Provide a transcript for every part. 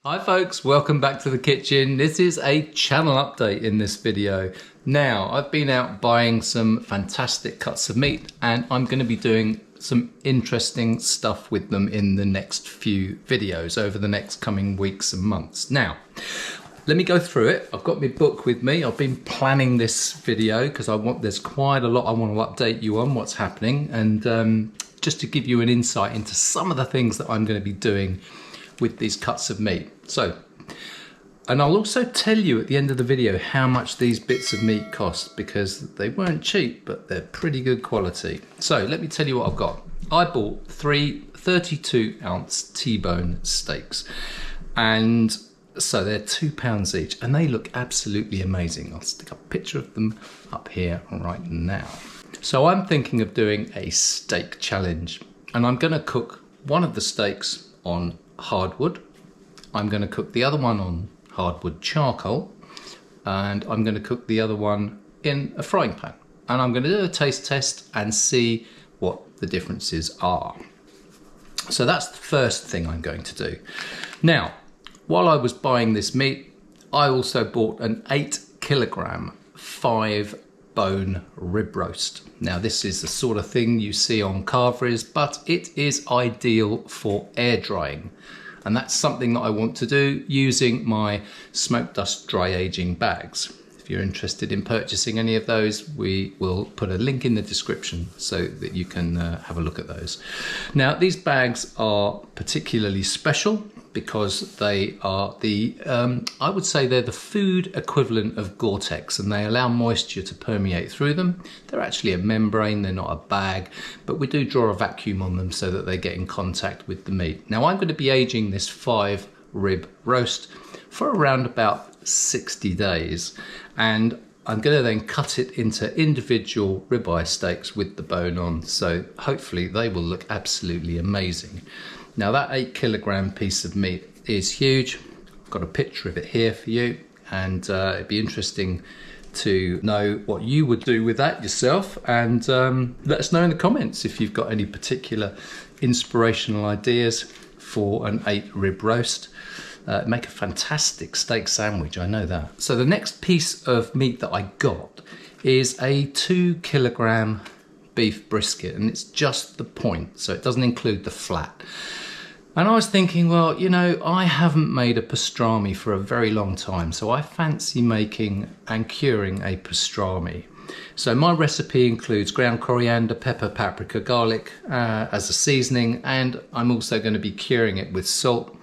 Hi folks, welcome back to the kitchen. This is a channel update in this video. Now, I've been out buying some fantastic cuts of meat and I'm going to be doing some interesting stuff with them in the next few videos over the next coming weeks and months. Now, let me go through it. I've got my book with me. I've been planning this video because there's quite a lot I want to update you on what's happening and just to give you an insight into some of the things that I'm going to be doing with these cuts of meat. And I'll also tell you at the end of the video how much these bits of meat cost because they weren't cheap, but they're pretty good quality. So let me tell you what I've got. I bought 3 32-ounce T-bone steaks, and so they're £2 each, and they look absolutely amazing. I'll stick a picture of them up here right now. So I'm thinking of doing a steak challenge, and I'm going to cook one of the steaks on hardwood. I'm going to cook the other one on hardwood charcoal, and I'm going to cook the other one in a frying pan, and I'm going to do a taste test and see what the differences are. So that's the first thing I'm going to do. Now, while I was buying this meat, I also bought an 8 kilogram 5-bone rib roast. Now, this is the sort of thing you see on carveries, but it is ideal for air drying. And that's something that I want to do using my smoke dust dry aging bags. If you're interested in purchasing any of those, we will put a link in the description so that you can have a look at those. Now, these bags are particularly special because they are I would say they're the food equivalent of Gore-Tex, and they allow moisture to permeate through them. They're actually a membrane, they're not a bag, but we do draw a vacuum on them so that they get in contact with the meat. Now, I'm going to be aging this 5 rib roast for around about 60 days, and I'm going to then cut it into individual ribeye steaks with the bone on, so hopefully they will look absolutely amazing. Now, that 8 kilogram piece of meat is huge. I've got a picture of it here for you, and it'd be interesting to know what you would do with that yourself, and let us know in the comments if you've got any particular inspirational ideas for an 8 rib roast. Make a fantastic steak sandwich, I know that. So the next piece of meat that I got is a 2 kilogram beef brisket, and it's just the point, so it doesn't include the flat. And I was thinking, well, you know, I haven't made a pastrami for a very long time, so I fancy making and curing a pastrami. So my recipe includes ground coriander, pepper, paprika, garlic as a seasoning, and I'm also going to be curing it with salt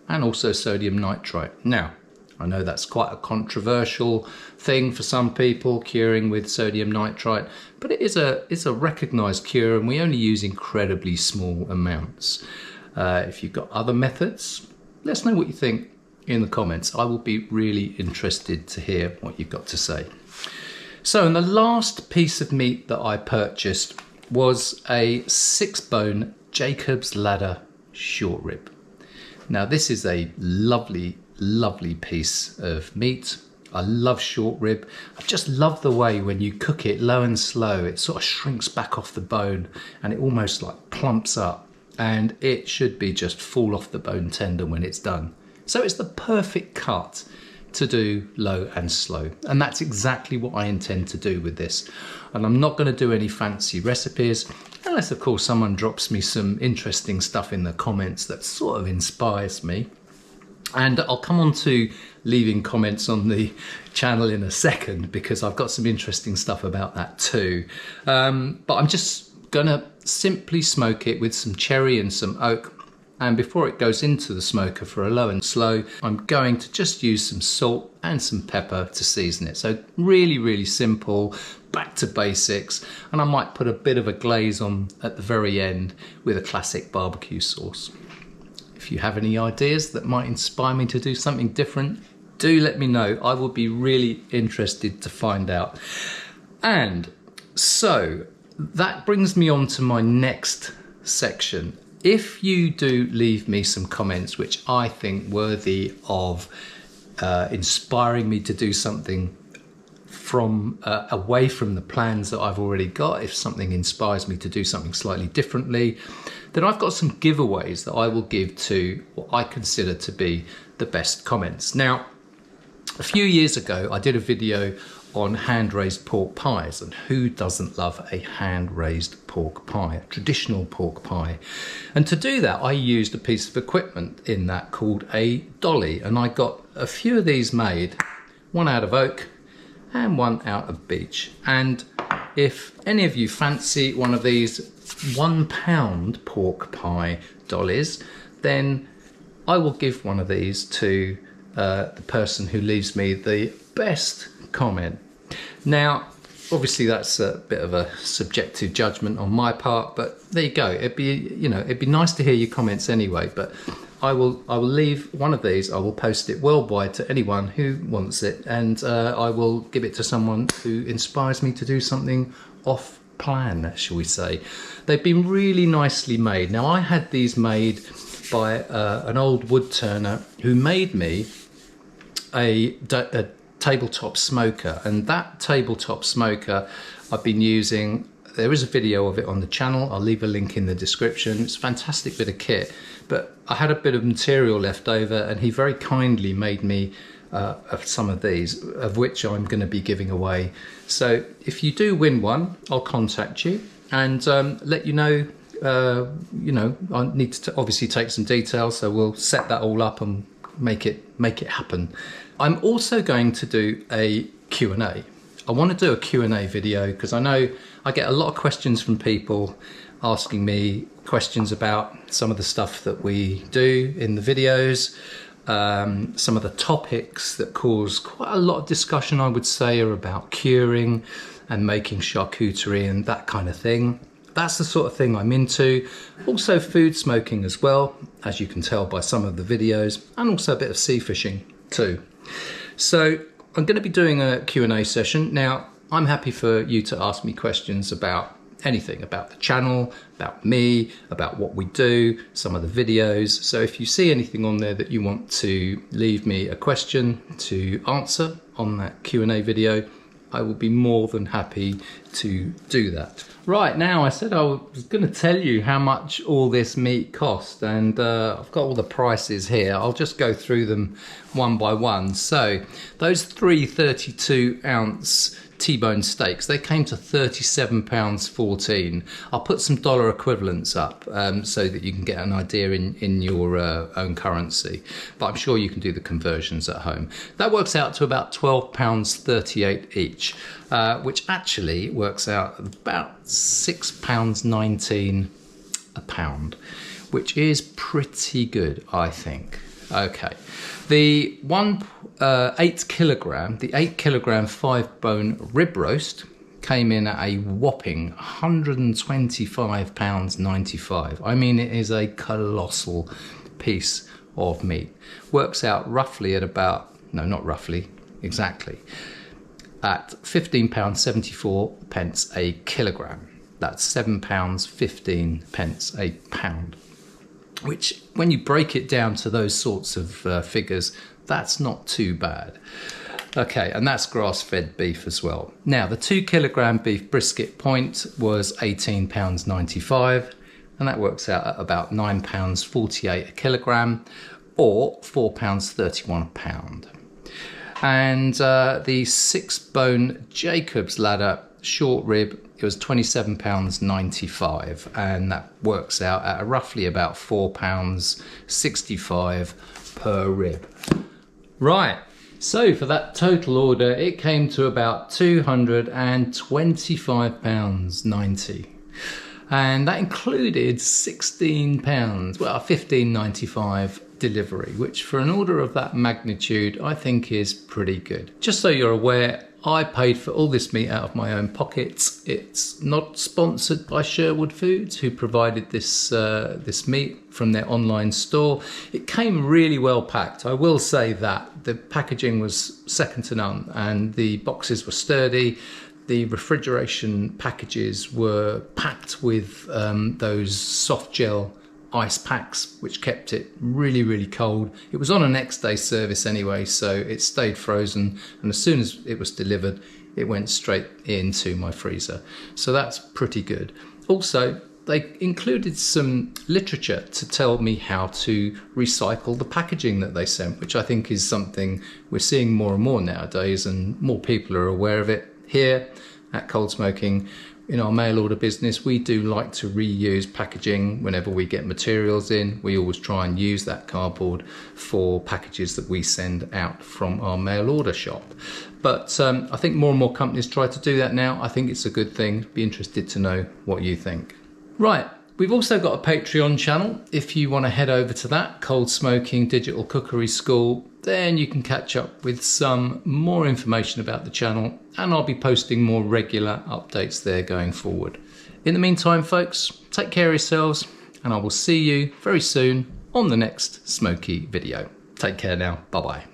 and also sodium nitrite. Now, I know that's quite a controversial thing for some people, curing with sodium nitrite, but it's a recognised cure, and we only use incredibly small amounts. If you've got other methods, let us know what you think in the comments. I will be really interested to hear what you've got to say. So, and the last piece of meat that I purchased was a 6-bone Jacob's Ladder short rib. Now, this is a lovely piece of meat. I love short rib. I just love the way when you cook it low and slow, it sort of shrinks back off the bone and it almost like plumps up, and it should be just fall off the bone tender when it's done. So it's the perfect cut to do low and slow, and that's exactly what I intend to do with this. And I'm not going to do any fancy recipes, unless of course someone drops me some interesting stuff in the comments that sort of inspires me. And I'll come on to leaving comments on the channel in a second, because I've got some interesting stuff about that too. But I'm just gonna simply smoke it with some cherry and some oak. And before it goes into the smoker for a low and slow, I'm going to just use some salt and some pepper to season it. So really simple, back to basics. And I might put a bit of a glaze on at the very end with a classic barbecue sauce. If you have any ideas that might inspire me to do something different, do let me know. I will be really interested to find out. And so that brings me on to my next section. If you do leave me some comments which I think worthy of inspiring me to do something from away from the plans that I've already got, if something inspires me to do something slightly differently, then I've got some giveaways that I will give to what I consider to be the best comments. Now, a few years ago, I did a video on hand-raised pork pies, and who doesn't love a hand-raised pork pie, a traditional pork pie? And to do that, I used a piece of equipment in that called a dolly, and I got a few of these made, one out of oak and one out of beech. And if any of you fancy one of these £1 pork pie dollies, then I will give one of these to the person who leaves me the best comment. Now, obviously that's a bit of a subjective judgment on my part, but there you go. It'd be nice to hear your comments anyway, but I will leave one of these. I will post it worldwide to anyone who wants it, and I will give it to someone who inspires me to do something off plan, shall we say. They've been really nicely made. Now, I had these made by an old wood turner who made me a tabletop smoker, and that tabletop smoker I've been using. There is a video of it on the channel. I'll leave a link in the description. It's a fantastic bit of kit, but I had a bit of material left over, and he very kindly made me some of these, of which I'm going to be giving away. So if you do win one, I'll contact you and let you know. I need to obviously take some details, so we'll set that all up and make it happen. I'm also going to do a Q&A. I want to do a Q&A video because I know I get a lot of questions from people asking me questions about some of the stuff that we do in the videos. Some of the topics that cause quite a lot of discussion, I would say, are about curing and making charcuterie and that kind of thing. That's the sort of thing I'm into. Also food smoking as well, as you can tell by some of the videos, and also a bit of sea fishing too. So I'm going to be doing a Q&A session. Now, I'm happy for you to ask me questions about anything, about the channel, about me, about what we do, some of the videos. So if you see anything on there that you want to leave me a question to answer on that Q&A video, I will be more than happy to do that. Right, now I said I was going to tell you how much all this meat cost, and I've got all the prices here. I'll just go through them one by one. So those 3 32-ounce T-bone steaks, they came to £37.14. I'll put some dollar equivalents up so that you can get an idea in your own currency, but I'm sure you can do the conversions at home. That works out to about £12.38 each, which actually works out about £6.19 a pound, which is pretty good, I think. Okay, the 8 kilogram 5-bone rib roast came in at a whopping £125.95. I mean, it is a colossal piece of meat. Works out roughly at about, no, not roughly, exactly, at £15.74 a kilogram. That's £7.15 a pound. Which, when you break it down to those sorts of figures, that's not too bad. Okay, and that's grass-fed beef as well. Now, the 2 kilogram beef brisket point was £18.95, and that works out at about £9.48 a kilogram, or £4.31 a pound. And the 6-bone Jacob's Ladder short rib, it was £27.95, and that works out at roughly about £4.65 per rib. Right, so for that total order, it came to about £225.90. And that included £16, well, £15.95 delivery, which for an order of that magnitude, I think is pretty good. Just so you're aware, I paid for all this meat out of my own pockets. It's not sponsored by Sherwood Foods, who provided this this meat from their online store. It came really well packed. I will say that the packaging was second to none, and the boxes were sturdy. The refrigeration packages were packed with those soft gel ice packs, which kept it really, really cold. It was on a next day service anyway, so it stayed frozen, and as soon as it was delivered, it went straight into my freezer. So that's pretty good. Also, they included some literature to tell me how to recycle the packaging that they sent, which I think is something we're seeing more and more nowadays, and more people are aware of it. Here at Coldsmoking, in our mail order business, we do like to reuse packaging whenever we get materials in. We always try and use that cardboard for packages that we send out from our mail order shop. But I think more and more companies try to do that now. I think it's a good thing. Be interested to know what you think. Right, we've also got a Patreon channel. If you want to head over to that, Coldsmoking Digital Cookery School, then you can catch up with some more information about the channel, and I'll be posting more regular updates there going forward. In the meantime, folks, take care of yourselves, and I will see you very soon on the next Smoky video. Take care now. Bye-bye.